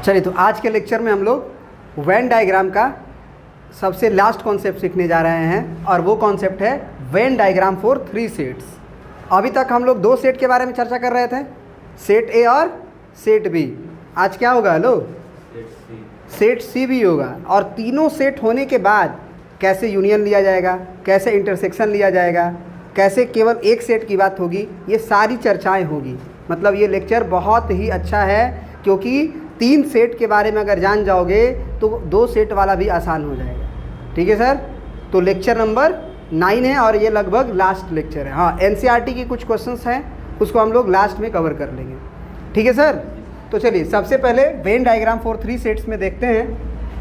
चलिए, तो आज के लेक्चर में हम लोग वेन डायग्राम का सबसे लास्ट कॉन्सेप्ट सीखने जा रहे हैं और वो कॉन्सेप्ट है वेन डायग्राम फॉर 3 सेट्स। अभी तक हम लोग 2 सेट के बारे में चर्चा कर रहे थे, सेट ए और सेट बी। आज क्या होगा? हेलो, सेट सी भी होगा। और तीनों सेट होने के बाद कैसे यूनियन लिया जाएगा, कैसे इंटरसेक्शन लिया जाएगा, कैसे केवल एक सेट की बात होगी, ये सारी चर्चाएं होगी। मतलब ये लेक्चर बहुत ही अच्छा है क्योंकि 3 सेट के बारे में अगर जान जाओगे तो 2 सेट वाला भी आसान हो जाएगा। ठीक है सर? तो लेक्चर नंबर 9 है और ये लगभग लास्ट लेक्चर है। हाँ, एनसीईआरटी की कुछ क्वेश्चंस हैं, उसको हम लोग लास्ट में कवर कर लेंगे। ठीक है सर? तो चलिए, सबसे पहले वेन डायग्राम फॉर 3 सेट्स में देखते हैं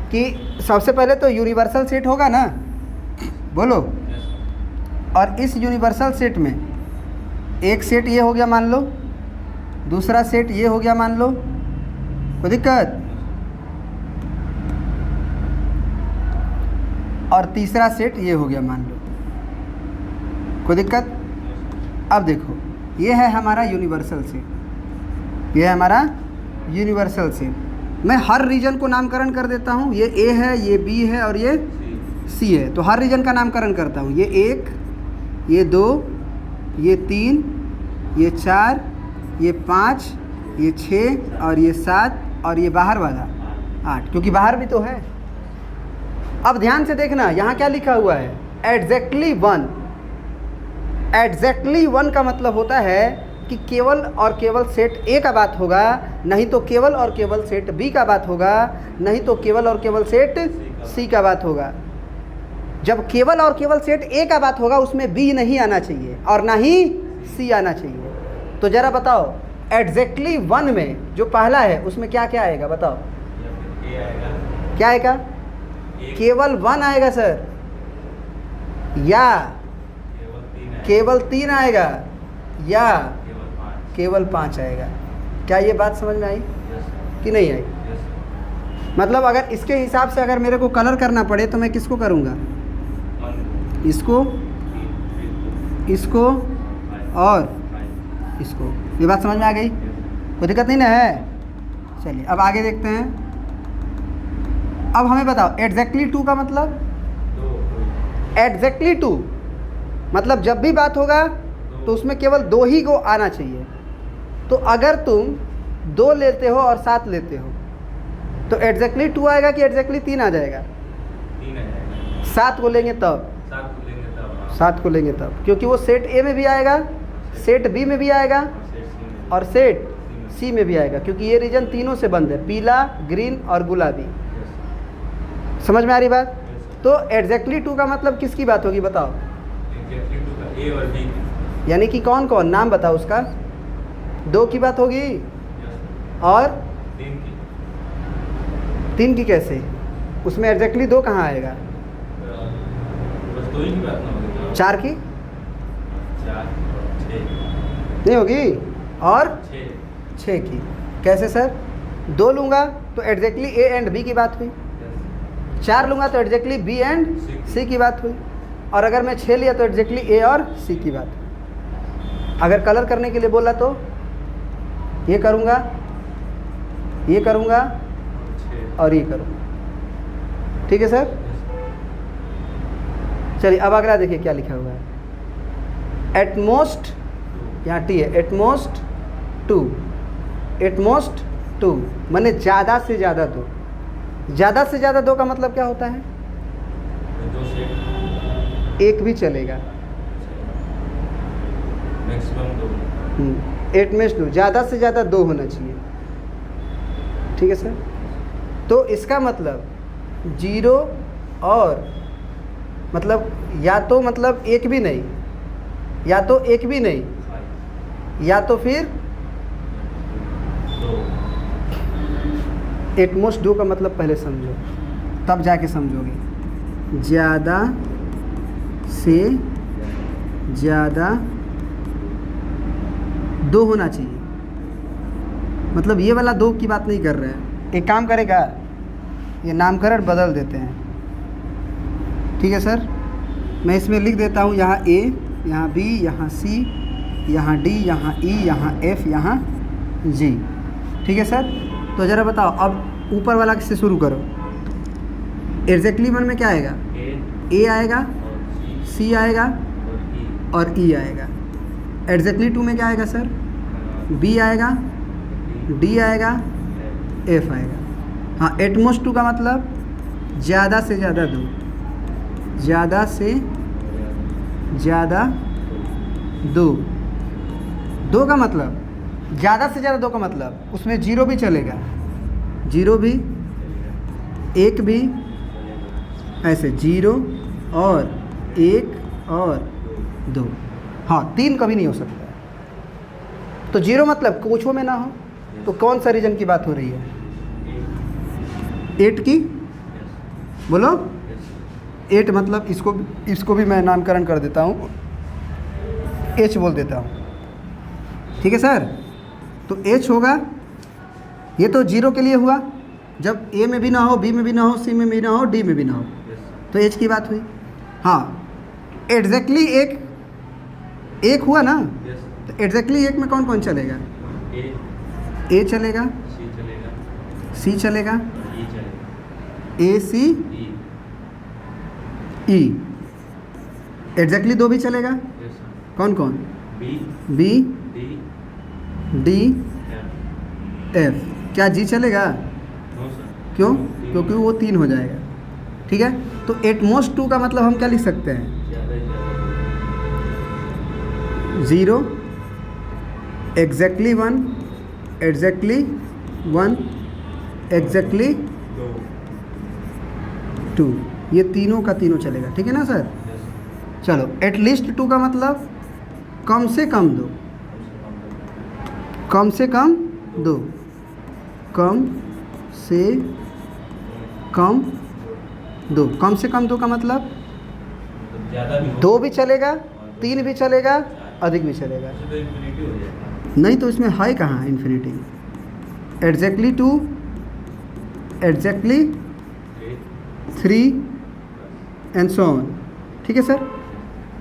कि सबसे पहले तो यूनिवर्सल सेट होगा ना, बोलो। और इस यूनिवर्सल सेट में एक सेट ये हो गया मान लो, दूसरा सेट ये हो गया मान लो, कोई दिक्कत? और तीसरा सेट ये हो गया मान लो, कोई दिक्कत? अब देखो, ये है हमारा यूनिवर्सल सेट, ये है हमारा यूनिवर्सल सेट। मैं हर रीजन को नामकरण कर देता हूँ। ये ए है, ये बी है और ये सी है। तो हर रीजन का नामकरण करता हूँ। ये 1, ये 2, ये 3, ये 4, ये 5, ये 6 और ये 7 और ये बाहर वाला 8, क्योंकि बाहर भी तो है। अब ध्यान से देखना, यहाँ क्या लिखा हुआ है? एग्जैक्टली 1। एग्जैक्टली 1 का मतलब होता है कि केवल और केवल सेट ए का बात होगा, नहीं तो केवल और केवल सेट बी का बात होगा, नहीं तो केवल और केवल सेट सी का बात होगा। जब केवल और केवल सेट ए का बात होगा उसमें बी नहीं आना चाहिए और ना ही सी आना चाहिए। तो ज़रा बताओ, एग्जैक्टली 1 में जो पहला है उसमें क्या क्या आएगा? बताओ, क्या आएगा? केवल 1 आएगा सर, या केवल 3 आएगा, या केवल 5 आएगा। क्या ये बात समझ में आई कि नहीं आई? मतलब अगर इसके हिसाब से अगर मेरे को कलर करना पड़े तो मैं किसको करूँगा? इसको, इसको और इसको। ये बात समझ में आ गई? कोई दिक्कत नहीं ना है? चलिए, अब आगे देखते हैं। अब हमें बताओ, एग्जैक्टली 2 का मतलब? एग्जैक्टली 2 मतलब जब भी बात होगा तो उसमें केवल 2 ही को आना चाहिए। तो अगर तुम 2 लेते हो और 7 लेते हो तो एग्जैक्टली 2 आएगा कि एग्जैक्टली 3 आ जाएगा? 3 आ जाएगा। 7 को लेंगे तब, 7 को लेंगे तब, क्योंकि वो सेट ए में भी आएगा, सेट बी में भी आएगा और सेट सी में भी आएगा, क्योंकि ये रीजन तीनों से बंद है, पीला, ग्रीन और गुलाबी। समझ में आ रही बात? तो एग्जैक्टली 2 का मतलब किसकी बात होगी बताओ? एग्जैक्टली 2 का ए और बी, यानी कि कौन कौन, नाम बताओ उसका। 2 की बात होगी और 3 की कैसे? उसमें एग्जैक्टली 2 कहाँ आएगा? बस 2 ही की बात ना होगी। 4 की 4 6 नहीं होगी और 6 की कैसे सर? 2 लूँगा तो एग्जैक्टली ए एंड बी की बात हुई, 4 लूँगा तो एग्जैक्टली बी एंड सी की बात हुई, और अगर मैं 6 लिया तो एग्जैक्टली ए और सी की बात हुई। अगर कलर करने के लिए बोला तो ये करूँगा, ये करूँगा और ये करूँगा। ठीक है सर? चलिए, अब अगला देखिए क्या लिखा हुआ है। एटमोस्ट, यहाँ टी है, एटमोस्ट 2, एटमोस्ट 2 माने ज़्यादा से ज़्यादा 2। ज़्यादा से ज़्यादा 2 का मतलब क्या होता है? 2 सेट, एक भी चलेगा, मैक्सिमम 2। एटमोस्ट 2, ज़्यादा से ज़्यादा 2 होना चाहिए। ठीक है सर? तो इसका मतलब 0 और मतलब या तो मतलब एक भी नहीं, या तो एक भी नहीं, या तो फिर 2। एटमोस्ट 2 का मतलब पहले समझो, तब जाके समझोगे। ज़्यादा से ज़्यादा 2 होना चाहिए। मतलब ये वाला 2 की बात नहीं कर रहे हैं। एक काम करेगा, ये नामकरण बदल देते हैं। ठीक है सर? मैं इसमें लिख देता हूँ, यहाँ ए, यहाँ बी, यहाँ सी, यहाँ डी, यहाँ ई, यहाँ एफ, यहाँ जी। ठीक है सर? तो ज़रा बताओ, अब ऊपर वाला से शुरू करो। एग्जैक्टली वन में क्या आएगा? ए आएगा, सी आएगा और ई आएगा। एग्जैक्टली टू में क्या आएगा सर? बी आएगा, डी आएगा, एफ आएगा। हाँ, एटमोस्ट टू का मतलब ज़्यादा से ज़्यादा दो, ज़्यादा से ज़्यादा दो। दो का मतलब ज़्यादा से ज़्यादा दो का मतलब उसमें जीरो भी चलेगा, जीरो भी, एक भी, ऐसे जीरो और एक और दो। हाँ, तीन कभी नहीं हो सकता है। तो जीरो मतलब कुछ में ना हो। तो कौन सा रीजन की बात हो रही है? 8 की बोलो। 8 मतलब इसको भी मैं नामकरण कर देता हूँ, H बोल देता हूँ। ठीक है सर? तो H होगा, ये तो जीरो के लिए हुआ जब A में भी ना हो, B में भी ना हो, C में भी ना हो, D में भी ना हो, तो H की बात हुई। हाँ, एग्जैक्टली एक हुआ ना, तो एग्जैक्टली एक में कौन कौन चलेगा? A चलेगा, C चलेगा, A C E। एग्जैक्टली दो भी चलेगा, कौन कौन? B D F। क्या G चलेगा? क्यों? क्योंकि वो 3 हो जाएगा। ठीक है, तो एटमोस्ट टू का मतलब हम क्या लिख सकते हैं? 0, एग्जैक्टली 1, एग्जैक्टली 1, एग्जैक्टली 2। ये तीनों का तीनों चलेगा। ठीक है ना सर? चलो, एटलीस्ट 2 का मतलब कम से कम दो, कम से कम दो, कम से कम दो। कम से कम दो का मतलब दो भी चलेगा, 3 भी चलेगा, अधिक भी चलेगा। नहीं तो इसमें है कहाँ infinity? Exactly 2, exactly 3 and so on. ठीक है सर?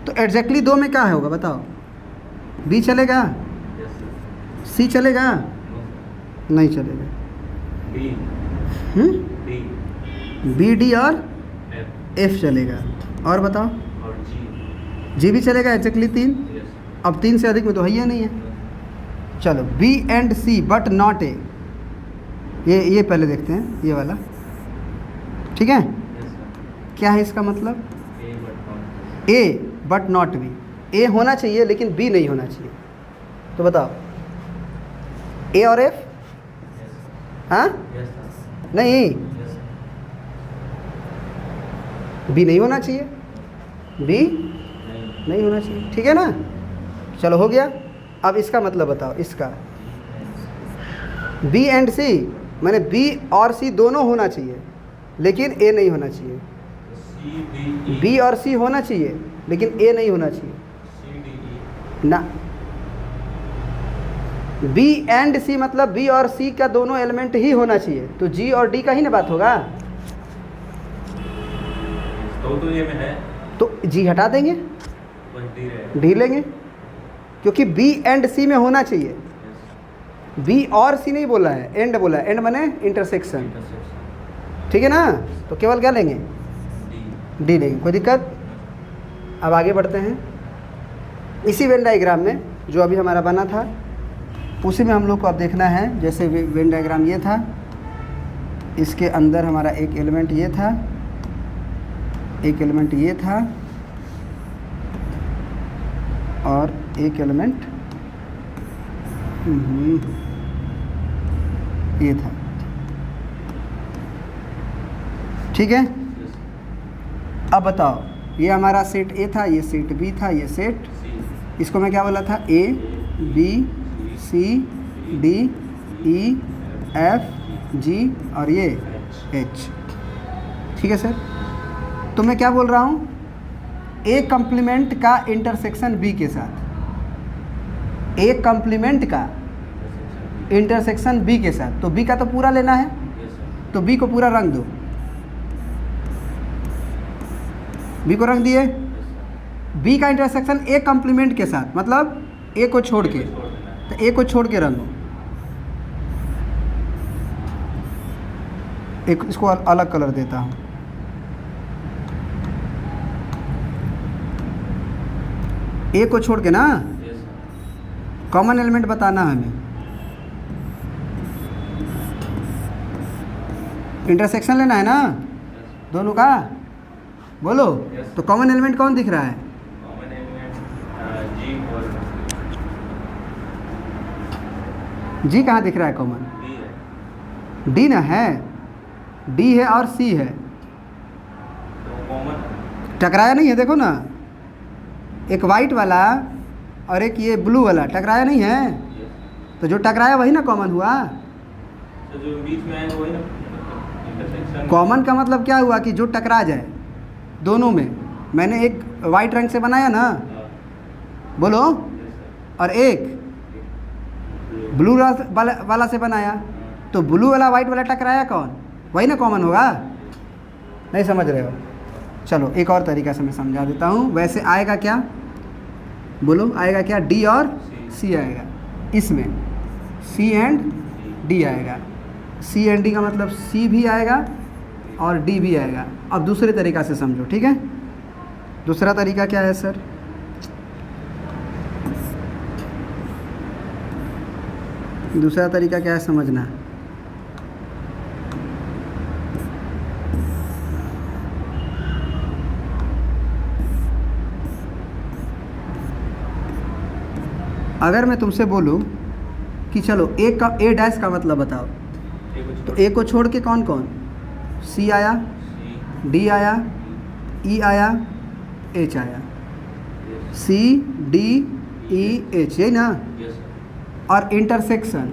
तो एग्जैक्टली 2 में क्या होगा बताओ? बी चलेगा, सी चलेगा, नहीं चलेगा, बी डी और एफ चलेगा। और बताओ? जी भी चलेगा, एग्जैक्टली 3। अब 3 से अधिक में तो है ही नहीं है। चलो, B and C but not A. ये पहले देखते हैं, ये वाला। ठीक है, क्या है इसका मतलब? ए बट नॉट बी। ए होना चाहिए लेकिन बी नहीं होना चाहिए। तो बताओ, ए और एफ? हाँ, नहीं, बी नहीं होना चाहिए, बी नहीं होना चाहिए। ठीक है ना? चलो, हो गया। अब इसका मतलब बताओ, इसका बी एंड सी, मैंने बी और सी दोनों होना चाहिए लेकिन ए नहीं होना चाहिए। बी और सी होना चाहिए लेकिन ए नहीं होना चाहिए ना। बी एंड सी मतलब बी और सी का दोनों एलिमेंट ही होना चाहिए। तो जी और डी का ही ना बात होगा। तो ये में है, तो जी हटा देंगे, डी लेंगे, क्योंकि बी एंड सी में होना चाहिए। बी और सी नहीं बोला है, एंड बोला है। एंड माने इंटरसेक्शन। ठीक है ना? तो केवल क्या लेंगे? डी लेंगे। कोई दिक्कत? अब आगे बढ़ते हैं। इसी वेन डायग्राम में जो अभी हमारा बना था उसी में हम लोग को अब देखना है। जैसे वेन डायग्राम ये था, इसके अंदर हमारा एक एलिमेंट ये था, एक एलिमेंट ये था और एक एलिमेंट ये था। ठीक है? अब बताओ, ये हमारा सेट ए था, ये सेट बी था, ये सेट, इसको मैं क्या बोला था? A B C D E F G और ये एच। ठीक है सर? तो मैं क्या बोल रहा हूँ? ए कॉम्प्लीमेंट का इंटरसेक्शन बी के साथ, ए कॉम्प्लीमेंट का इंटरसेक्शन बी के साथ। तो बी का तो पूरा लेना है, तो बी को पूरा रंग दो। बी को रंग दिए। बी का इंटरसेक्शन ए कॉम्प्लीमेंट के साथ मतलब ए को छोड़ के, तो ए को छोड़ के रंगो। एक इसको अलग कलर देता हूँ। ए को छोड़ के ना यस कॉमन एलिमेंट बताना हमें। इंटरसेक्शन लेना है ना दोनों का, बोलो। Yes. तो कॉमन एलिमेंट कौन दिख रहा है? कॉमन एलिमेंट जी और जी कहाँ दिख रहा है कॉमन? बी है। डी ना है, डी है और सी है। तो कॉमन टकराया नहीं है, देखो ना, एक वाइट वाला और एक ये ब्लू वाला टकराया नहीं है। यस तो जो टकराया वही ना कॉमन हुआ। तो जो बीच में आएगा वही ना इंटरसेक्शन। कॉमन का मतलब क्या हुआ कि जो टकरा जाए दोनों में। मैंने एक वाइट रंग से बनाया ना, बोलो, यस सर। और एक ब्लू वाला से बनाया, तो ब्लू वाला वाइट वाला टकराया कौन? वही ना कॉमन होगा। नहीं समझ रहे हो? चलो एक और तरीका से मैं समझा देता हूँ। वैसे आएगा क्या, बोलो, आएगा क्या? डी और सी आएगा इसमें, सी एंड डी आएगा। सी एंड डी का मतलब सी भी आएगा और डी भी आएगा। अब दूसरे तरीका से समझो, ठीक है? दूसरा तरीका क्या है सर? दूसरा तरीका क्या है समझना। अगर मैं तुमसे बोलूं कि चलो ए डैश का मतलब बताओ, तो ए को छोड़ के कौन कौन? सी आया, डी आया, ई आया, एच आया। सी डी ई एच, यही ना? यस और इंटरसेक्शन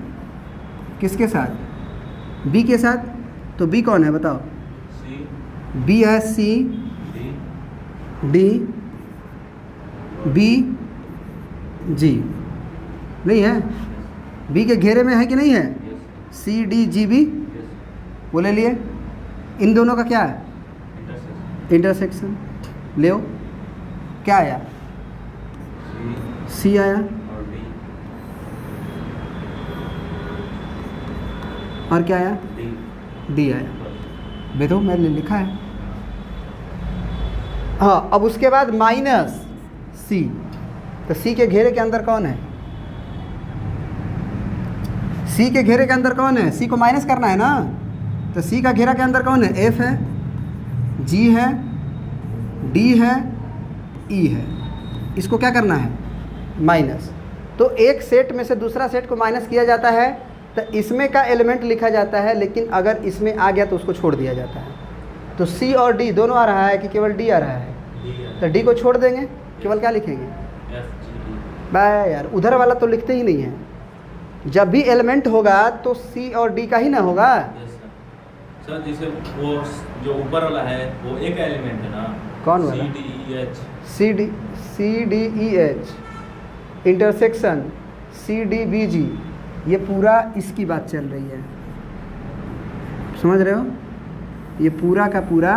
किसके साथ? बी के साथ। तो बी कौन है बताओ? सी बी है सी डी डी बी जी, नहीं है? बी के घेरे में है कि नहीं है? Yes C D G B, yes वो ले लिए। इन दोनों का क्या है? Intersection intersection. ले आओ, क्या आया? सी सी आया और डी और क्या आया? डी डी आया। देखो मैंने लिखा है। हाँ, अब उसके बाद माइनस सी। तो सी के घेरे के अंदर कौन है? सी के घेरे के अंदर कौन है? सी को माइनस करना है ना। तो सी का घेरा के अंदर कौन है? एफ है, जी है, डी है, ई है। इसको क्या करना है? माइनस। तो एक सेट में से दूसरा सेट को माइनस किया जाता है, तो इसमें का एलिमेंट लिखा जाता है, लेकिन अगर इसमें आ गया तो उसको छोड़ दिया जाता है। तो सी और डी दोनों आ रहा है कि केवल डी आ रहा है? तो डी को छोड़ देंगे, केवल क्या लिखेंगे? F G D. बाय यार, उधर वाला तो लिखते ही नहीं है। जब भी एलिमेंट होगा तो सी और डी का ही ना होगा। Yes sir. सर जैसे वो जो ऊपर वाला है वो एक एलिमेंट है ना? कौन वाला? C D E H. C D E H, intersection C D B G, ये पूरा इसकी बात चल रही है। समझ रहे हो? ये पूरा का पूरा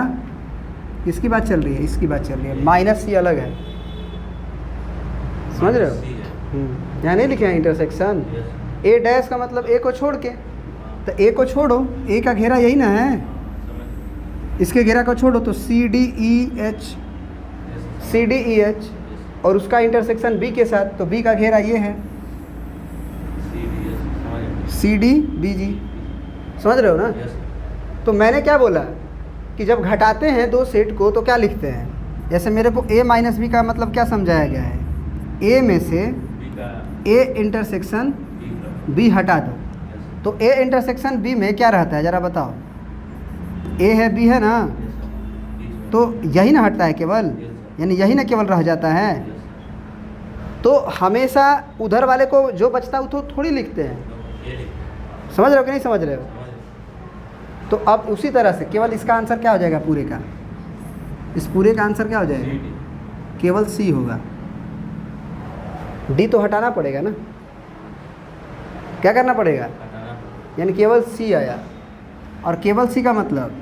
इसकी बात चल रही है, इसकी बात चल रही है। माइनस सी अलग है, समझ रहे हो? सी है। यहाँ नहीं लिखे हैं इंटरसेक्शन। यस ए डैश का मतलब ए को छोड़ के, तो ए को छोड़ो, ए का घेरा यही ना है, समझ। इसके घेरा को छोड़ो तो C D E H, yes C D E H, और उसका इंटरसेक्शन बी के साथ, तो बी का घेरा ये है, सी डी एस। समझ। C D B G. समझ रहे हो ना? यस तो मैंने क्या बोला कि जब घटाते हैं दो सेट को तो क्या लिखते हैं? जैसे मेरे को ए माइनस बी का मतलब क्या समझाया गया है? ए में से बी का ए इंटरसेक्शन बी का। बी हटा दो, यस तो ए इंटरसेक्शन बी में क्या रहता है ज़रा बताओ? ए है बी है ना, यस तो यही ना हटता है केवल, यानी यही ना केवल रह जाता है। तो हमेशा उधर वाले को जो बचता है वो तो थोड़ी लिखते हैं। ये लिख। समझ रहे हो कि नहीं समझ रहे हो? समझ। तो अब उसी तरह से केवल इसका आंसर क्या हो जाएगा पूरे का? इस पूरे का आंसर क्या हो सी जाएगा? डी। केवल सी होगा। डी तो हटाना पड़ेगा ना, क्या करना पड़ेगा? हटाना। यानी केवल सी आया, और केवल सी का मतलब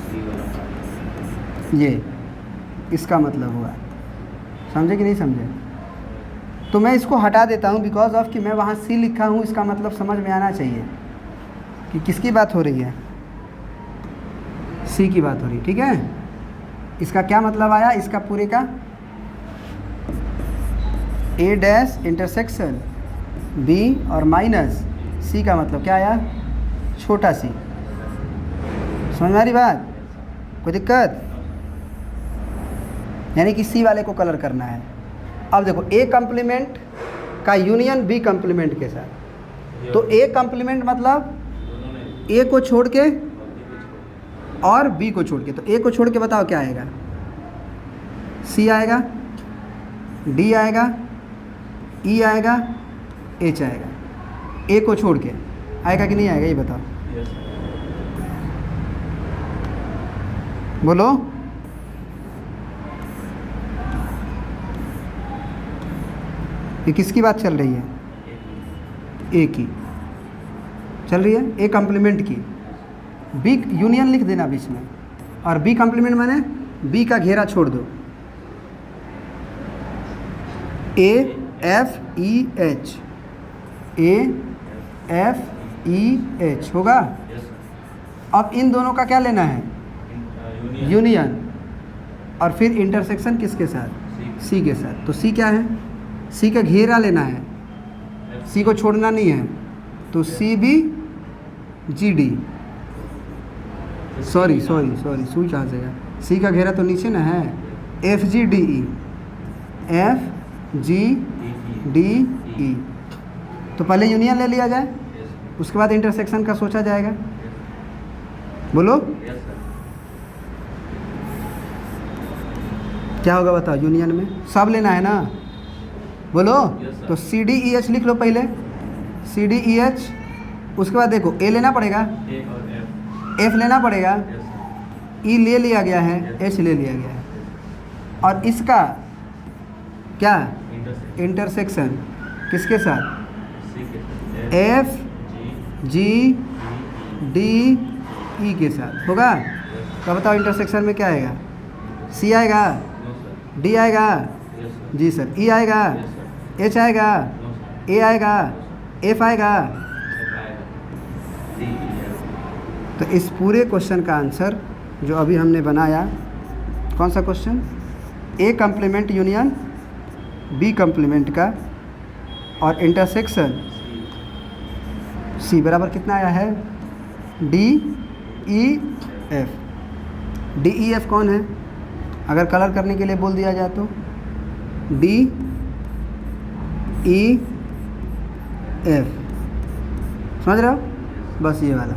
सी वाला। ये इसका मतलब हुआ। समझे कि नहीं समझे? तो मैं इसको हटा देता हूँ बिकॉज ऑफ कि मैं वहाँ सी लिखा हूँ, इसका मतलब समझ में आना चाहिए। कि किसकी बात हो रही है, सी की बात हो रही है, ठीक है। इसका क्या मतलब आया, इसका पूरे का ए डैश इंटरसेक्शन बी और माइनस सी का मतलब क्या आया, छोटा सी। समझ में आ रही बात, कोई दिक्कत, यानी कि सी वाले को कलर करना है। अब देखो ए कम्प्लीमेंट का यूनियन बी कम्प्लीमेंट के साथ, तो ए कम्प्लीमेंट मतलब ए को छोड़ के और बी को छोड़ के, तो ए को छोड़ के बताओ क्या आएगा, सी आएगा, डी आएगा, ई आएगा, एच आएगा। ए को छोड़ के आएगा कि नहीं आएगा, ये बताओ, बोलो। ये किसकी बात चल रही है, ए की चल रही है, ए कम्प्लीमेंट की। बी यूनियन लिख देना बीच में, और बी कम्प्लीमेंट माने बी का घेरा छोड़ दो, A F E H, A F E H होगा। अब इन दोनों का क्या लेना है, यूनियन, और फिर इंटरसेक्शन किसके साथ, सी के साथ। तो सी क्या है, सी का घेरा लेना है, सी को छोड़ना नहीं है, तो C B G D, sorry सुई कहाँ से गया, सी का घेरा तो नीचे ना है, F G D E, F G D E. तो पहले यूनियन ले लिया जाए, उसके बाद इंटरसेक्शन का सोचा जाएगा, बोलो क्या होगा बताओ। यूनियन में सब लेना है ना, बोलो। तो सी डी ई एच लिख लो पहले, सी डी ई एच, उसके बाद देखो ए लेना पड़ेगा, एफ लेना पड़ेगा, ई ले लिया गया है, एच ले लिया गया है, और इसका क्या इंटरसेक्शन किसके साथ, एफ जी डी ई के साथ होगा। तो बताओ इंटरसेक्शन में क्या आएगा, सी आएगा, डी आएगा, जी सर, ई आएगा, एच आएगा, ए आएगा, एफ आएगा। तो इस पूरे क्वेश्चन का आंसर जो अभी हमने बनाया, कौन सा question, A complement union B complement का, और इंटरसेक्शन सी बराबर कितना आया है, D E F. D E F कौन है, अगर कलर करने के लिए बोल दिया जाए तो डी ई एफ, समझ रहे हो, बस ये वाला।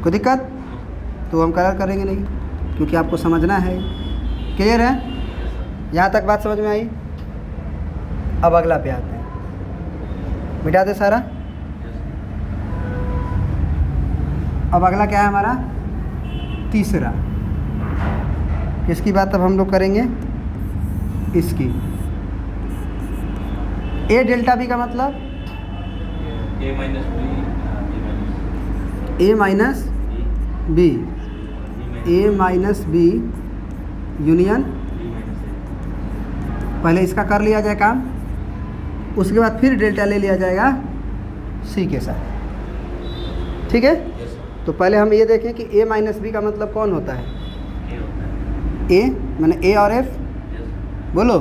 कोई दिक्कत तो हम कलर करेंगे नहीं, क्योंकि आपको समझना है। क्लियर है, यहाँ तक बात समझ में आई। अब अगला पे आते हैं, मिटा दे सारा। अब अगला क्या है हमारा, तीसरा। किसकी बात अब हम लोग करेंगे, इसकी। ए डेल्टा बी का मतलब ए माइनस बी, ए माइनस बी यूनियन, पहले इसका कर लिया जाए काम, उसके बाद फिर डेल्टा ले लिया जाएगा सी के साथ, ठीक है। तो पहले हम ये देखें कि ए माइनस बी का मतलब कौन होता है, ए मैंने ए और एफ, बोलो।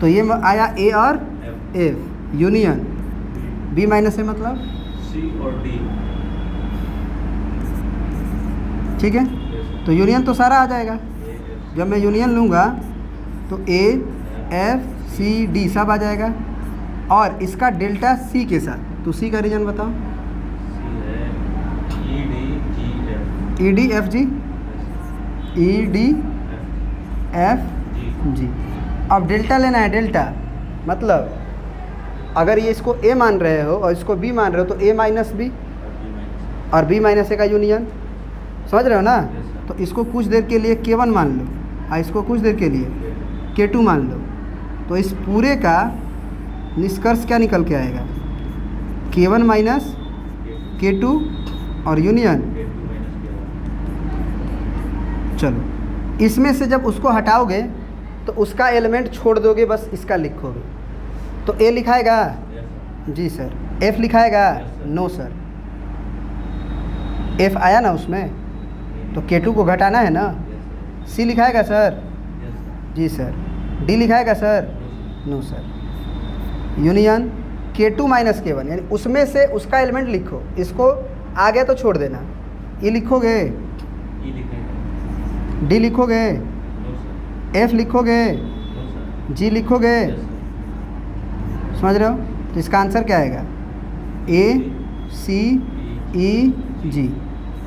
तो ये आया ए और एफ यूनियन, बी माइनस ए मतलब सी और डी, ठीक है। तो यूनियन तो सारा आ जाएगा, जब मैं यूनियन लूँगा तो ए एफ सी डी सब आ जाएगा, और इसका डेल्टा सी के साथ। तो सी का रीजन बताओ, E D F G, E D F G. अब डेल्टा लेना है, डेल्टा मतलब अगर ये इसको ए मान रहे हो और इसको बी मान रहे हो, तो ए माइनस बी और बी माइनस ए का यूनियन, समझ रहे हो ना। तो इसको कुछ देर के लिए K1 मान लो, और इसको कुछ देर के लिए K2 मान लो, तो इस पूरे का निष्कर्ष क्या निकल के आएगा, K1 माइनस K2 और यूनियन। चलो, इसमें से जब उसको हटाओगे तो उसका एलिमेंट छोड़ दोगे, बस इसका लिखोगे। तो ए लिखाएगा, जी सर। एफ लिखाएगा, नो सर। F आया ना उसमें, तो K2 को घटाना है ना। C लिखाएगा सर? जी सर। D लिखाएगा sir? No sir. Union K2 minus K1, यानी उसमें से उसका एलिमेंट लिखो, इसको आ गया तो छोड़ देना। E लिखोगे, D लिखोगे, F लिखोगे, G लिखोगे, समझ रहे हो? तो इसका आंसर क्या आएगा? A C E G।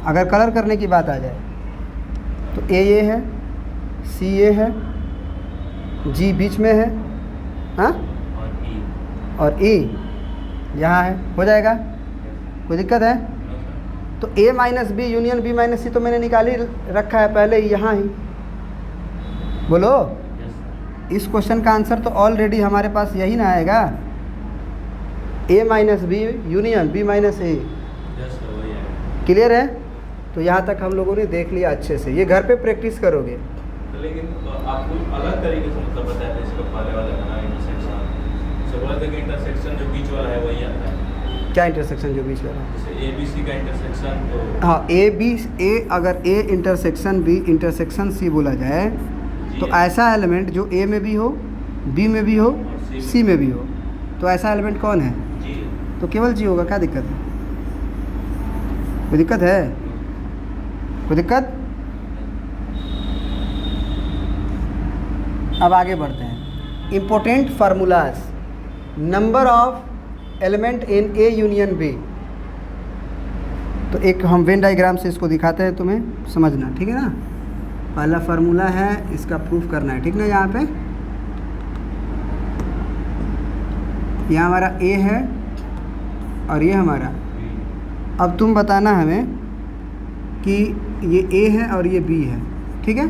अगर कलर करने की बात आ जाए तो A ये है, C ये है, G बीच में है, हाँ, और E यहाँ है, हो जाएगा? कोई दिक्कत है? तो A minus B union B minus C तो मैंने निकाल ही रखा है पहले ही यहाँ ही। बोलो, इस क्वेश्चन का आंसर तो ऑलरेडी हमारे पास यही ना आएगा, A minus B union B minus A। Clear है? तो यहाँ तक हम लोगों ने देख लिया अच्छे से, ये घर पे प्रैक्टिस करोगे। लेकिन आपको अलग तरीके से मतलब बताया था इसका पहले वाला का इंटरसेक्शन से, बोला था कि इंटरसेक्शन जो बीच वाला है वही आता है। क्या इंटरसेक्शन जो बीच वाला? जैसे ए बी सी का इंटरसेक्शन, तो हाँ, A अगर A intersection B intersection C बोला जाए तो ऐसा एलिमेंट जो A में भी हो, B में भी हो, C में भी हो, तो ऐसा एलिमेंट कौन है? जी। तो केवल G होगा। क्या दिक्कत है? कोई दिक्कत है? कोई दिक्कत? अब आगे बढ़ते हैं। Important formulas, number of element in A union B। तो एक हम वेन डायग्राम से इसको दिखाते हैं, तुम्हें समझना, ठीक है ना? पहला फार्मूला है, इसका प्रूफ करना है, ठीक ना? यहाँ पे यहाँ हमारा A है और ये हमारा। अब तुम बताना हमें कि ये A है और ये B है, ठीक है?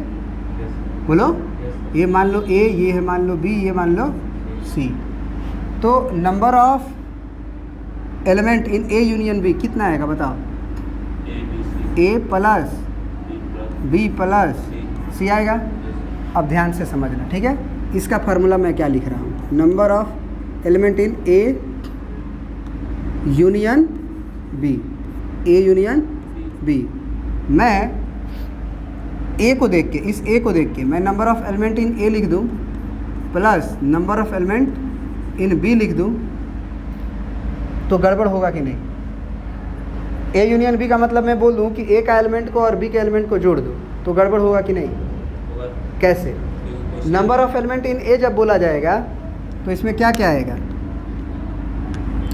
बोलो, ये मान लो A, ये है मान लो B, ये मान लो C। तो number of element in A union B कितना आएगा बताओ? A plus B plus C आएगा। अब ध्यान से समझना, ठीक है? इसका फार्मूला मैं क्या लिख रहा हूँ? Number of element in A union B, A union B। मैं A को देख के, इस A को देख के मैं number of element in A लिख दूँ plus number of element in B लिख दूँ, तो गड़बड़ होगा कि नहीं? A यूनियन B का मतलब मैं बोल दूँ कि A का एलिमेंट को और B के एलिमेंट को जोड़ दूँ, तो गड़बड़ होगा कि नहीं? कैसे? Number of element in A जब बोला जाएगा तो इसमें क्या क्या आएगा?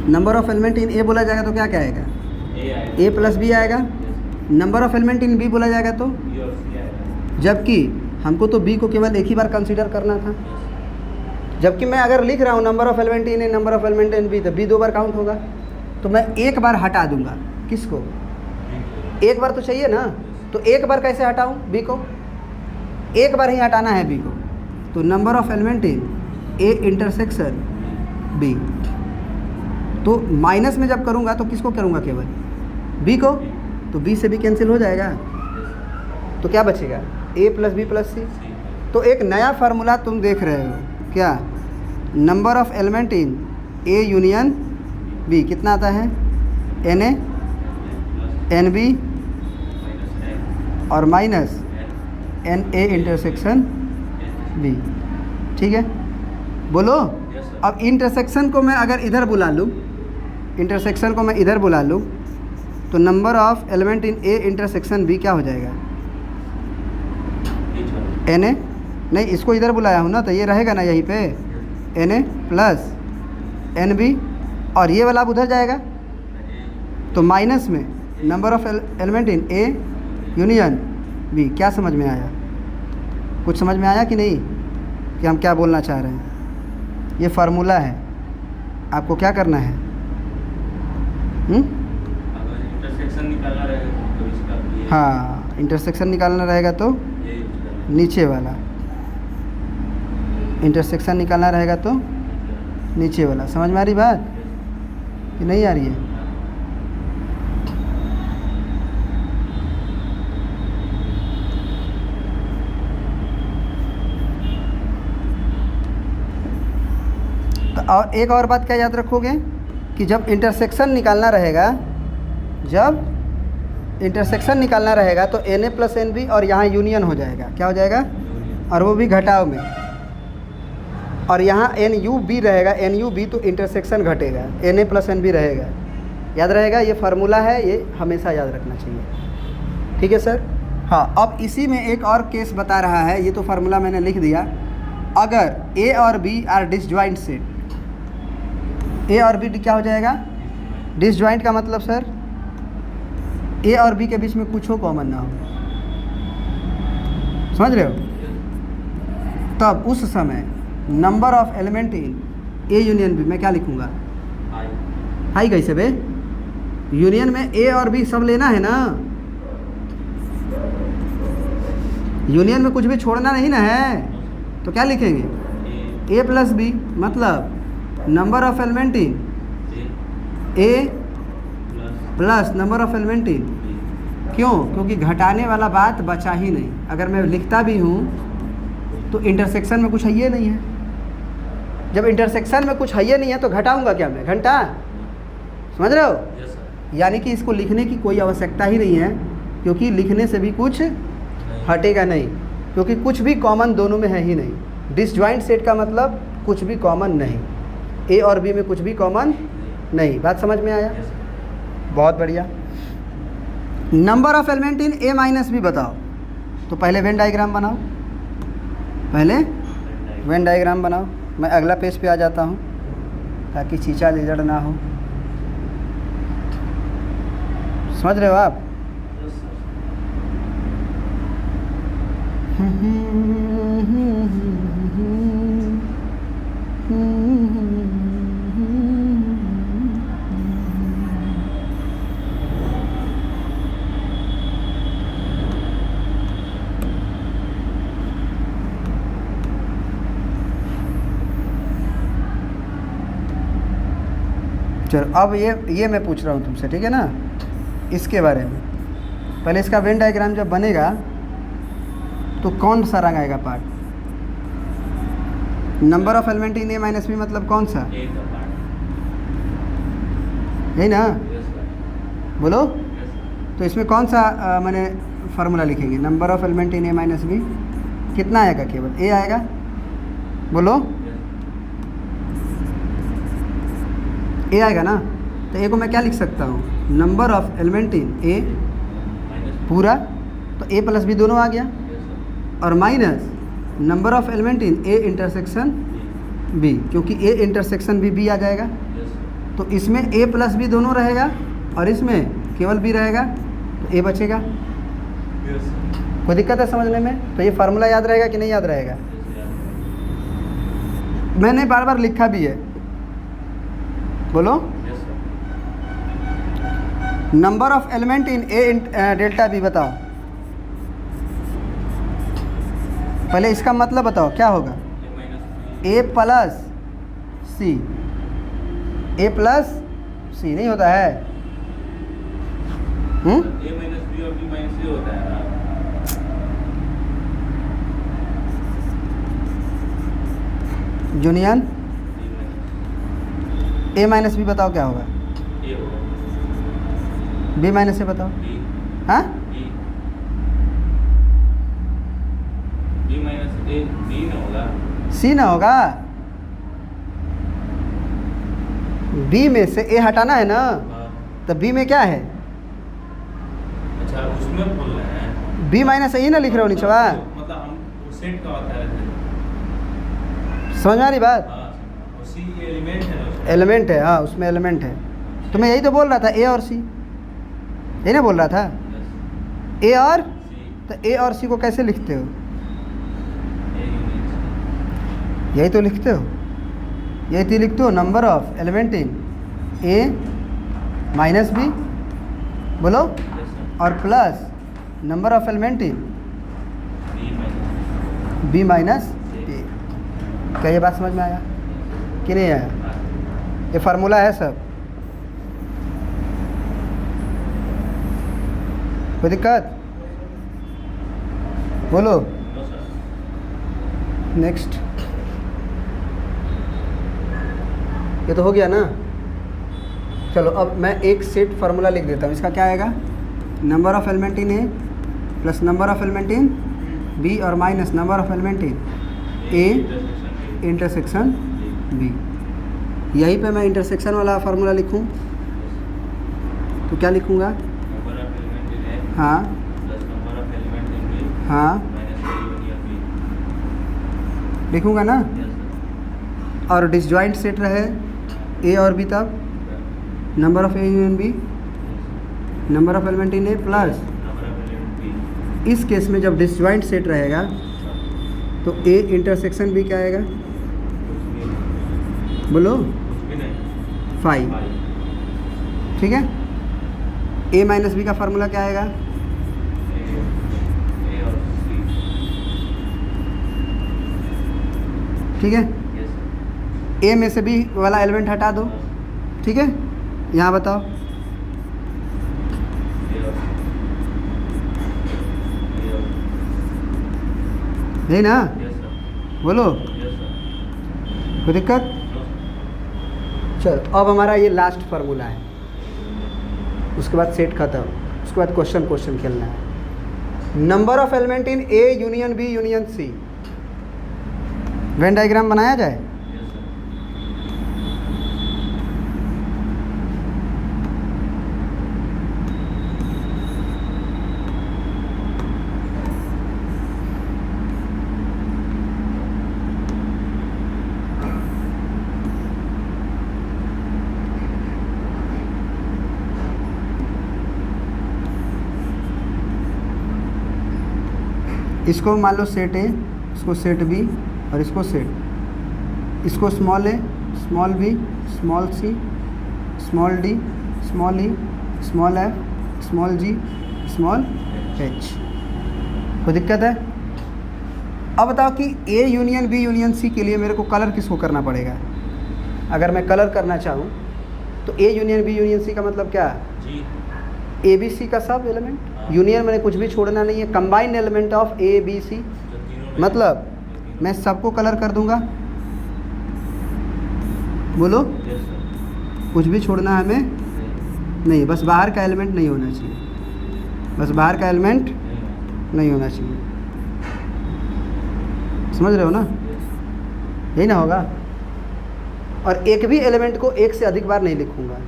Number of element in A बोला जाएगा तो क्या क्या आएगा? A प्लस B आएगा। Number of element in B बोला जाएगा तो, जबकि हमको तो B को केवल एक ही बार कंसीडर करना था, जबकि मैं अगर लिख रहा हूँ number of element in A, number of element in B, तो B 2 बार काउंट होगा। तो मैं एक बार हटा दूंगा, किसको? एक बार तो चाहिए ना, तो एक बार कैसे हटाऊँ B को? एक बार ही हटाना है B को। तो number of element in A intersection B, तो माइनस में जब करूँगा तो किसको करूँगा? केवल B को। तो B से B कैंसिल हो जाएगा, तो क्या बचेगा? A plus B plus C। तो एक नया फार्मूला तुम देख रहे हो क्या? Number of element in A union B कितना आता है? Na NB और माइनस Na इंटरसेक्शन B, ठीक है? बोलो। अब इंटरसेक्शन को मैं अगर इधर बुला लूँ, इंटरसेक्शन को मैं इधर बुला लूँ, तो number of element in A intersection B क्या हो जाएगा? Na नहीं, इसको इधर बुलाया हूँ ना, तो ये रहेगा ना यहीं पे, Na प्लस NB, और ये वाला अब उधर जाएगा, तो माइनस में number of element in A union B। क्या समझ में आया? कुछ समझ में आया कि नहीं कि हम क्या बोलना चाह रहे हैं? ये फार्मूला है, आपको क्या करना है? इंटरसेक्शन निकालना रहेगा तो इसका, हाँ, इंटरसेक्शन निकालना रहेगा तो नीचे वाला, इंटरसेक्शन निकालना रहेगा तो नीचे वाला। समझ में आ रही बात कि नहीं आ रही है? तो और एक और बात क्या याद रखोगे कि जब इंटरसेक्शन निकालना रहेगा, जब इंटरसेक्शन निकालना रहेगा तो Na प्लस NB और यहाँ यूनियन हो जाएगा। क्या हो जाएगा? और वो भी घटाव में। और यहाँ NUB रहेगा, NUB तो इंटरसेक्शन घटेगा, Na प्लस NB रहेगा। याद रहेगा, ये फार्मूला है, ये हमेशा याद रखना चाहिए। ठीक है सर। हाँ, अब इसी में एक और केस बता रहा है, ये तो फार्मूला मैंने लिख दिया। अगर A और B are disjoint set, A और B क्या हो जाएगा? डिसजॉइंट का मतलब सर A और B के बीच में कुछ हो कॉमन ना हो, समझ रहे हो? तब उस समय number of element in A union B मैं क्या लिखूंगा? हाई। कैसे बे? यूनियन में A और B सब लेना है ना, यूनियन में कुछ भी छोड़ना नहीं ना है, तो क्या लिखेंगे? A प्लस B, मतलब number of element in A plus number of element इन। क्यों? क्योंकि घटाने वाला बात बचा ही नहीं। अगर मैं लिखता भी हूँ तो इंटरसेक्शन में कुछ है ये नहीं है। जब इंटरसेक्शन में कुछ है ये नहीं है तो घटाऊंगा क्या मैं? घंटा। समझ रहे हो? यानी कि इसको लिखने की कोई आवश्यकता ही नहीं है, क्योंकि लिखने से भी कुछ हटेगा नहीं, क्योंकि कुछ भी कॉमन दोनों में है ही नहीं। डिसजॉइंट सेट का मतलब कुछ भी कॉमन नहीं, A और B में कुछ भी कॉमन नहीं। बात समझ में आया? बहुत बढ़िया। Number of element in A minus B बताओ। तो पहले वेन डायग्राम बनाओ, पहले वेन डायग्राम बनाओ। मैं अगला पेज पे आ जाता हूँ ताकि चीचा लिजड़ ना हो। समझ रहे हो आप? चलो, अब ये मैं पूछ रहा हूँ तुमसे, ठीक है ना, इसके बारे में। पहले इसका वेन डायग्राम जब बनेगा तो कौन सा रंग आएगा part? Number of element in A minus B मतलब कौन सा? यही ना? बोलो। तो इसमें कौन सा मैंने फार्मूला लिखेंगे? Number of element in A minus B कितना आएगा? केवल A आएगा। बोलो। A आएगा ना? तो A को मैं क्या लिख सकता हूँ? Number of element in A पूरा, तो A प्लस B दोनों आ गया, और minus number of element in A intersection B, क्योंकि A इंटरसेक्शन B आ जाएगा। तो इसमें A प्लस B दोनों रहेगा और इसमें केवल B रहेगा, तो A बचेगा। कोई दिक्कत है समझने में? तो ये फार्मूला याद रहेगा कि नहीं याद रहेगा? मैंने बार बार लिखा भी है। बोलो। Number of element in A delta B बताओ। पहले इसका मतलब बताओ क्या होगा? A plus C। A plus C नहीं होता है? A माइनस B और B माइनस C होता है ना? यूनियन A माइनस B बताओ क्या होगा? A होगा। B माइनस C बताओ। B। हाँ? B माइनस A B ना होगा? C ना होगा। B में से A हटाना है ना, तो B में क्या है? अच्छा, उसमें बोल रहे हैं B माइनस A ना लिख रहे हो नीचवा? मतलब हम सेट का होता है। समझ में आ रही बात? हाँ, उसी एलिमेंट है ना? एलिमेंट है, हाँ उसमें एलिमेंट है। तो मैं यही तो बोल रहा था, A और C, यही ना बोल रहा था? A और C। तो A और C को कैसे लिखते हो? A unit. यही तो लिखते हो, यही तो लिखते हो। Number of element in A minus B, बोलो, और plus number of element in B minus A। क्या ये बात समझ में आया कि नहीं आया? ये फार्मूला है सब। कोई दिक्कत? बोलो। नेक्स्ट। ये तो हो गया ना? चलो अब मैं एक सेट फार्मूला लिख देता हूँ। इसका क्या आएगा? Number of element in A plus number of element in B और minus number of element in A intersection B. यहीं पे मैं इंटरसेक्शन वाला फार्मूला लिखूं तो क्या लिखूंगा? Number of element in A हाँ plus number of element in B हाँ माइनस ए यूनियन बी। लिखूंगा ना। Yes sir. और डिसजॉइंट सेट रहे ए और बी, तब number of A union B number of element in A plus number of element B. इस case में जब डिसजॉइंट सेट रहेगा तो ए इंटरसेक्शन बी क्या आएगा? बोलो कुछ भी नहीं। 5। ठीक है। ए माइनस बी का फार्मूला क्या आएगा? ए और सी। ठीक है। Yes sir. ए में से बी वाला एलिमेंट हटा दो। ठीक है। यहाँ बताओ ए और नहीं ना? Yes sir. बोलो यस सर। कोई दिक्कत? चलो अब हमारा ये लास्ट फार्मूला है, उसके बाद सेट खत्म, उसके बाद क्वेश्चन खेलना है। Number of element in A union B union C. Venn diagram बनाया जाए। Yes sir. इसको मान लो सेट ए, इसको सेट बी और इसको सेट, इसको small A small B small C small D small E small F small G small H. कोई दिक्कत है? अब बताओ कि A union B union C के लिए मेरे को कलर किसको करना पड़ेगा? अगर मैं कलर करना चाहूँ तो A union B union C का मतलब क्या? जी। ए बी सी का सब एलिमेंट, यूनियन मैंने कुछ भी छोड़ना नहीं है, combined element of A B C, जो तीनों में मतलब मैं सबको कलर कर दूंगा। बोलो यस सर। कुछ भी छोड़ना है हमें नहीं, बस बाहर का एलिमेंट नहीं होना चाहिए, बस बाहर का एलिमेंट नहीं होना चाहिए। समझ रहे हो ना? यही ना होगा। और एक भी एलिमेंट को एक से अधिक बार नहीं लिखूंगा।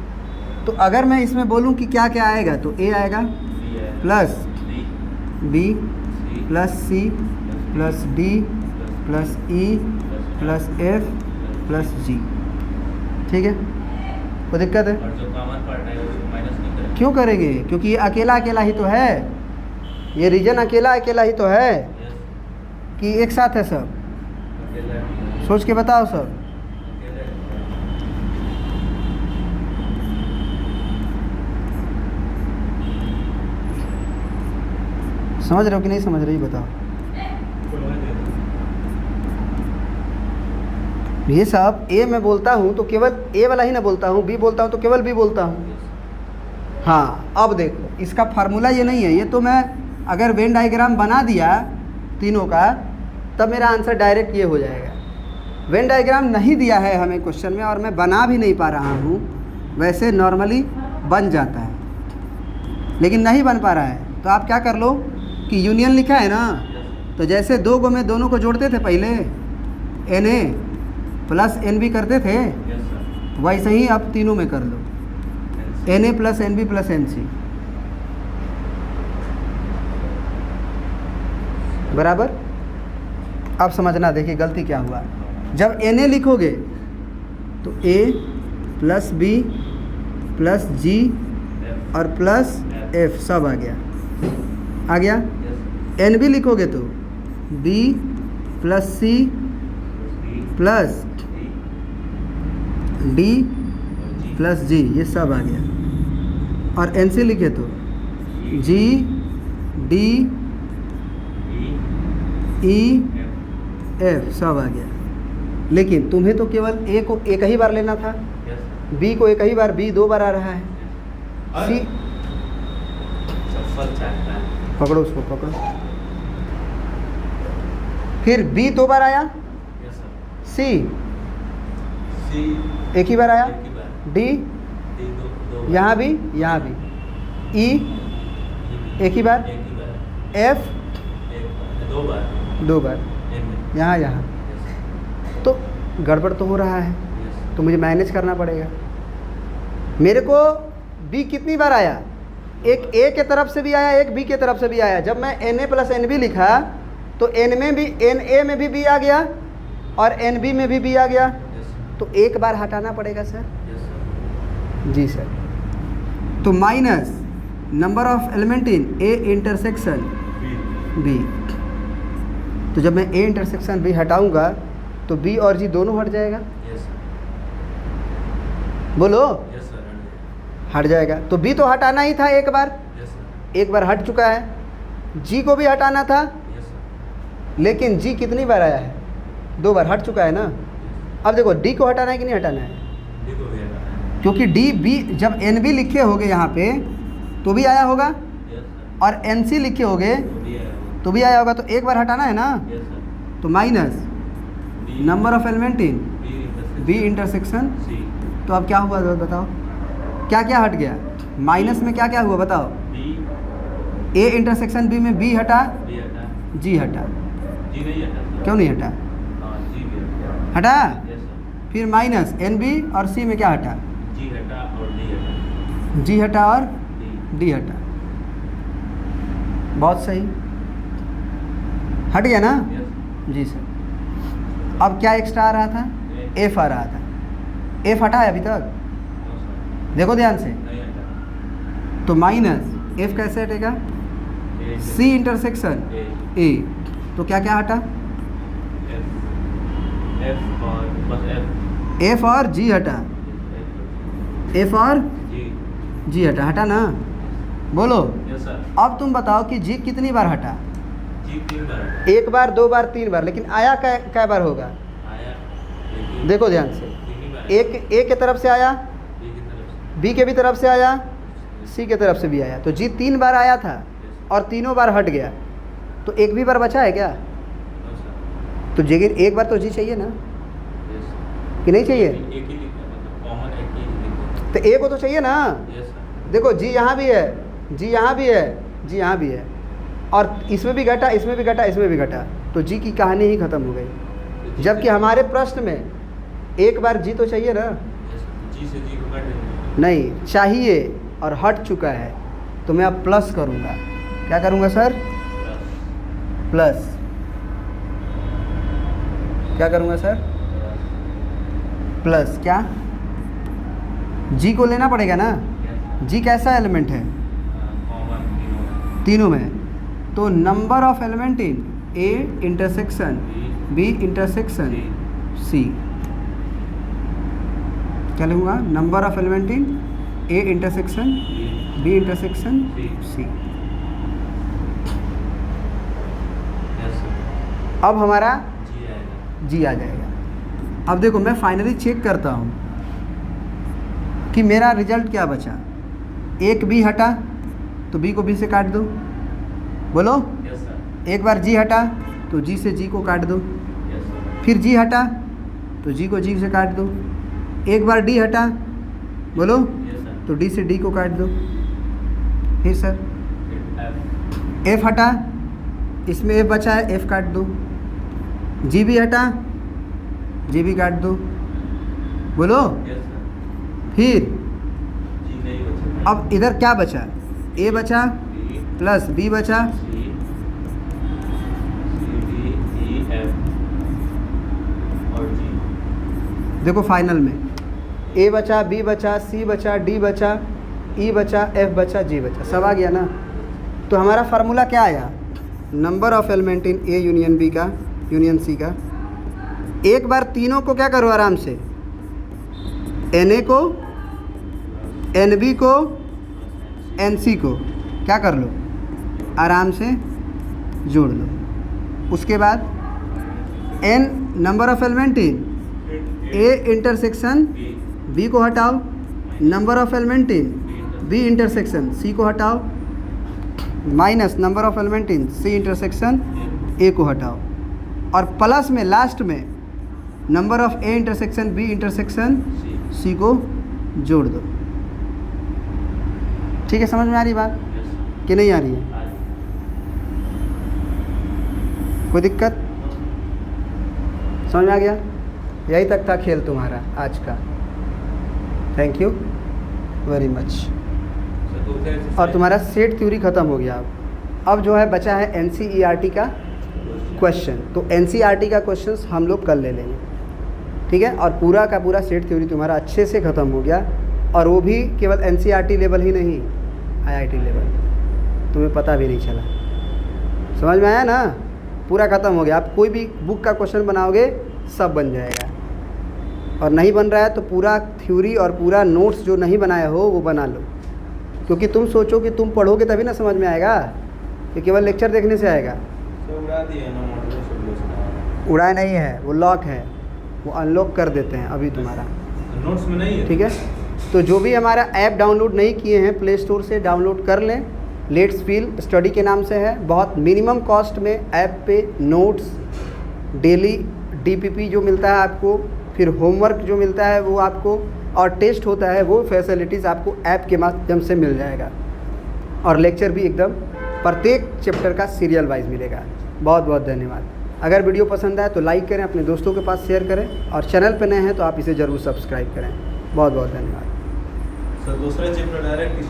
तो अगर मैं इसमें बोलूं कि क्या क्या आएगा तो ए आएगा plus B plus C plus D plus E plus F plus G. ठीक है। कोई दिक्कत है? और जो कॉमन पार्ट है उसको माइनस नहीं करेंगे। क्यों करेंगे? क्योंकि ये अकेला अकेला ही तो है, ये रीजन अकेला अकेला ही तो है यस। कि एक साथ है सब। अकेला है। सोच के बताओ सब। अकेला है। समझ रहे हो कि नहीं समझ रहे? बताओ। ये सब ए में बोलता हूँ तो केवल ए वाला ही ना बोलता हूँ, बी बोलता हूँ तो केवल बी बोलता हूँ। हाँ अब देखो इसका फार्मूला ये नहीं है, ये तो मैं अगर वेन डायग्राम बना दिया तीनों का तब मेरा आंसर डायरेक्ट ये हो जाएगा। वेन डायग्राम नहीं दिया है हमें क्वेश्चन में और मैं बना भी नहीं पा रहा हूँ, वैसे नॉर्मली बन जाता है लेकिन नहीं बन पा रहा है। तो आप क्या कर लो कि यूनियन लिखा है ना, तो जैसे दो गो में दोनों को जोड़ते थे पहले N A plus N B करते थे, यस सर। वैसे ही अब तीनों में कर लो N A plus N B plus N C बराबर। अब समझना, देखिए गलती क्या हुआ। जब एन ए लिखोगे तो ए प्लस बी प्लस जी और प्लस एफ सब आ गया। एन बी लिखोगे तो B plus C plus D plus G, ये सब आ गया। और एन सी लिखे तो जी डी ई एफ सब आ गया। लेकिन तुम्हें तो केवल ए को एक ही बार लेना था, बी को एक ही बार, बी दो बार आ रहा है, सी पकड़ो उसको पकड़ो, फिर बी दो बार आया, सी एक ही बार आया, डी यहाँ भी ई एक ही बार, एक ही बार, एफ एक बार, दो बार, दो बार, एन में। यहाँ यहाँ, यस तो गड़बड़ तो हो रहा है, यस तो मुझे मैनेज करना पड़ेगा। मेरे को बी कितनी बार आया, एक ए के तरफ से भी आया, एक बी के तरफ से भी आया। जब मैं N A plus N B लिखा तो एन में भी, एन ए में भी बी आ गया और एन बी में भी बी आ गया, यस तो एक बार हटाना पड़ेगा सर। Yes sir. जी सर। तो minus number of element in A intersection B B, तो जब मैं ए इंटरसेक्शन बी हटाऊंगा तो बी और जी दोनों हट जाएगा। Yes sir. बोलो, यस सर। हट जाएगा। तो बी तो हटाना ही था एक बार, यस सर। एक बार हट चुका है। जी को भी हटाना था, यस सर। लेकिन जी कितनी बार आया है, दो बार, हट चुका है ना। अब देखो डी को हटाना है कि नहीं हटाना है, डी को भी हटाना है। क्योंकि डी बी जब एन बी लिखे होगे यहाँ पे तो भी आया होगा, यस सर। और एन सी लिखे होगे तो भी आया होगा। तो भी आया होगा, तो एक बार हटाना है ना। Yes sir. तो minus B number of element in B intersection, C तो अब क्या हुआ बताओ, क्या क्या हट गया, माइनस में क्या क्या हुआ बताओ। बी ए इंटरसेक्शन बी में बी हटा, बी हटा, जी हटा, जी नहीं हटा सर। क्यों नहीं हटा, हाँ जी भी हटा। हटा। Yes sir. फिर माइनस एन बी और सी में क्या हटा, जी हटा और डी हटा। जी हटा और डी डी हटा। बहुत सही, हट गया ना। यस जी सर। अब क्या एक्स्ट्रा आ रहा था, एफ आ रहा था, एफ हटा है अभी तक, नो सर। देखो ध्यान से। नहीं हटा। तो माइनस एफ कैसे हटेगा, ए सी इंटरसेक्शन ए ए, तो क्या क्या हटा, एफ एफ और बस एफ एफ और जी हटा, एफ और जी जी हटा, हटा ना। बोलो, यस सर। अब तुम बताओ कि जी कितनी बार हटा, जी तीन बार हटा। एक बार, दो बार, तीन बार, लेकिन आया कै बार होगा, आया लेकिन देखो ध्यान से। तीन ही बार एक ए के तरफ से आया, बी की तरफ से। बी के भी तरफ से आया, सी के तरफ से भी आया, तो जी तीन बार आया था और तीनों बार हट गया, तो एक भी बार बचा है क्या, नो सर। तो जी एक बार तो जी चाहिए ना, यस सर। कि नहीं चाहिए, एक ही लिखा, मतलब कॉमन एक ही लिखा। तो ए को तो चाहिए ना। Yes sir. देखो जी यहाँ भी है, जी यहाँ भी है, जी यहाँ भी है, और इसमें भी घटा, इसमें भी घटा, इसमें भी घटा, तो जी की कहानी ही खत्म हो गई। जबकि हमारे प्रश्न में एक बार जी तो चाहिए ना, यस सर। जी से जी को काट देंगे। नहीं चाहिए और हट चुका है, तो मैं अब प्लस करूँगा। क्या करूँगा सर, प्लस प्लस, क्या करूँगा सर, प्लस, क्या, जी को लेना पड़ेगा ना, जी कैसा एलिमेंट है, कॉमन तीनों तीनों में, तो number of element in A intersection B intersection C, क्या लिखूँगा, number of element in A intersection B intersection C. Yes sir. अब हमारा जी आएगा। जी आ जाएगा। अब देखो मैं फाइनली चेक करता हूँ कि मेरा रिजल्ट क्या बचा। एक बी हटा तो बी को बी से काट दो, बोलो। Yes sir. एक बार जी हटा तो जी से जी को काट दो, यस सर। फिर जी हटा तो जी को जी से काट दो, एक बार डी हटा, बोलो, यस सर। तो डी से डी को काट दो, फिर सर एफ एफ हटा, इसमें एफ बचा है, एफ काट दो, जी भी हटा, जी भी काट दो, बोलो। Yes sir. फिर जी नहीं बचा। अब इधर क्या बचा, ए बचा बी प्लस बी बचा, सी सी डी ई एफ और जी। देखो फाइनल में ए बचा, बी बचा, सी बचा, डी बचा, ई बचा, एफ बचा, जी बचा, सब आ गया ना। तो हमारा फार्मूला क्या आया, number of element in A union B का, यूनियन सी का। एक बार तीनों को क्या करो आराम से, एन ए को, एन बी को, एन सी को क्या कर लो, आराम से जोड़ लो। उसके बाद N number of element in A intersection B को हटाओ, number of element in B intersection C को हटाओ, minus number of element in C intersection A को हटाओ, और प्लस में लास्ट में number of A intersection B intersection C को जोड़ दो। ठीक है, समझ में आ रही बात। कि नहीं आ रही है? आज कोई दिक्कत? समझ में आ गया? यही तक था खेल तुम्हारा आज का। Thank you very much. Sir तो उसे और तुम्हारा सेट थ्योरी ख़त्म हो गया। अब जो है बचा है NCERT का क्वेश्चन। तो NCERT का क्वेश्चंस हम लोग कल ले लेंगे, ठीक है? और पूरा का पूरा सेट थ्योरी तुम्हारा अच्छे से ख़त्म हो गया, और वो भी केवल NCERT लेवल ही नहीं, IIT लेवल, तुम्हें पता भी नहीं चला। समझ में आया ना? पूरा ख़त्म हो गया। आप कोई भी बुक का क्वेश्चन बनाओगे सब बन जाएगा, और नहीं बन रहा है तो पूरा थ्योरी और पूरा नोट्स जो नहीं बनाए हो वो बना लो, क्योंकि तुम सोचो कि तुम पढ़ोगे तभी ना समझ में आएगा, ये केवल लेक्चर देखने से आएगा। सर उड़ा दिए ना मॉडल सब उड़ाए नहीं है, वो लॉक है, वो अनलॉक कर देते हैं अभी तुम्हारा, नोट्स में नहीं है। ठीक है? तो जो भी हमारा ऐप डाउनलोड नहीं किए हैं प्ले स्टोर से डाउनलोड कर लें। लेट्स फील स्टडी के नाम से है, बहुत मिनिमम कॉस्ट में ऐप पे नोट्स, डेली DPP जो मिलता है आपको, फिर होमवर्क जो मिलता है वो आपको, और टेस्ट होता है, वो फैसिलिटीज़ आपको ऐप के माध्यम से मिल जाएगा। और लेक्चर भी एकदम प्रत्येक चैप्टर का सीरियल वाइज मिलेगा। बहुत बहुत धन्यवाद। अगर वीडियो पसंद आए तो लाइक करें, अपने दोस्तों के पास शेयर करें, और चैनल पर नए हैं तो आप इसे ज़रूर सब्सक्राइब करें। बहुत बहुत धन्यवाद। सर दूसरा चैप्टर डायरेक्ट